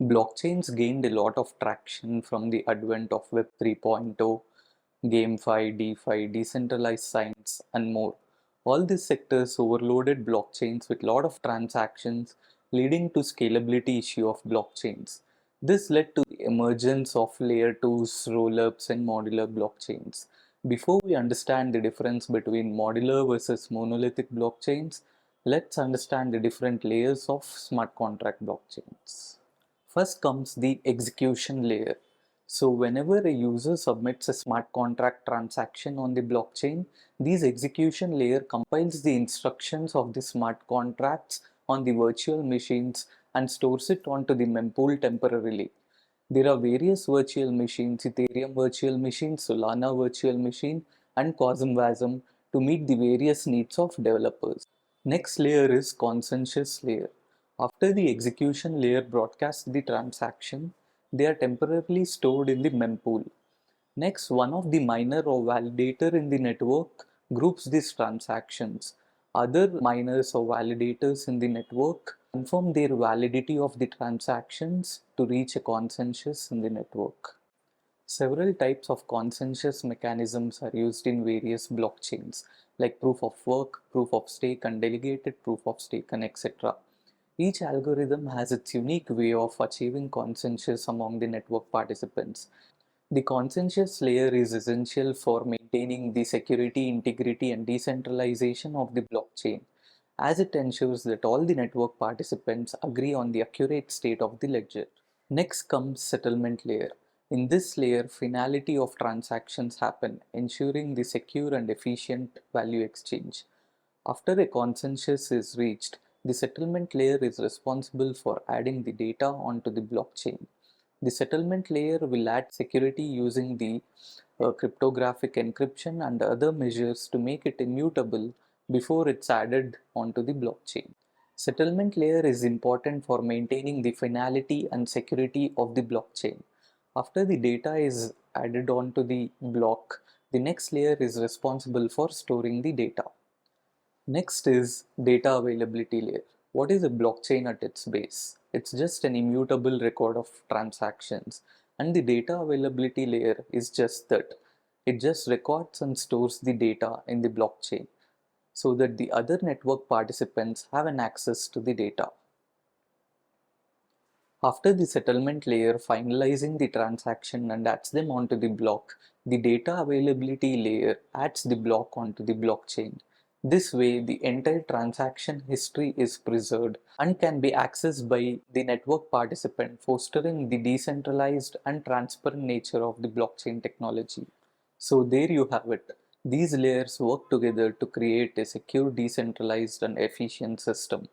Blockchains gained a lot of traction from the advent of Web 3.0, GameFi, DeFi, decentralized science, and more. All these sectors overloaded blockchains with a lot of transactions, leading to scalability issue of blockchains. This led to the emergence of layer 2s, rollups, and modular blockchains. Before we understand the difference between modular versus monolithic blockchains, let's understand the different layers of smart contract blockchains. First comes the execution layer. So whenever a user submits a smart contract transaction on the blockchain, this execution layer compiles the instructions of the smart contracts on the virtual machines and stores it onto the mempool temporarily. There are various virtual machines, Ethereum virtual machine, Solana virtual machine, and Cosm Wasm to meet the various needs of developers. Next layer is consensus layer. After the execution layer broadcasts the transaction, they are temporarily stored in the mempool. Next, one of the miner or validator in the network groups these transactions. Other miners or validators in the network confirm their validity of the transactions to reach a consensus in the network. Several types of consensus mechanisms are used in various blockchains like proof of work, proof of stake, and delegated proof of stake, and etc. Each algorithm has its unique way of achieving consensus among the network participants. The consensus layer is essential for maintaining the security, integrity, and decentralization of the blockchain, as it ensures that all the network participants agree on the accurate state of the ledger. Next comes settlement layer. In this layer, finality of transactions happen, ensuring the secure and efficient value exchange. After a consensus is reached, the settlement layer is responsible for adding the data onto the blockchain. The settlement layer will add security using the cryptographic encryption and other measures to make it immutable before it's added onto the blockchain. Settlement layer is important for maintaining the finality and security of the blockchain. After the data is added onto the block, the next layer is responsible for storing the data. Next is data availability layer. What is a blockchain at its base? It's just an immutable record of transactions, and the data availability layer is just that. It just records and stores the data in the blockchain so that the other network participants have an access to the data. After the settlement layer finalizing the transaction and adds them onto the block, the data availability layer adds the block onto the blockchain. This way, the entire transaction history is preserved and can be accessed by the network participant, fostering the decentralized and transparent nature of the blockchain technology. So there you have it. These layers work together to create a secure, decentralized, and efficient system.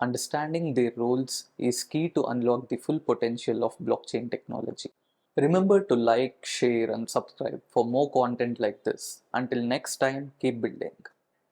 Understanding their roles is key to unlock the full potential of blockchain technology. Remember to like, share, and subscribe for more content like this. Until next time, keep building.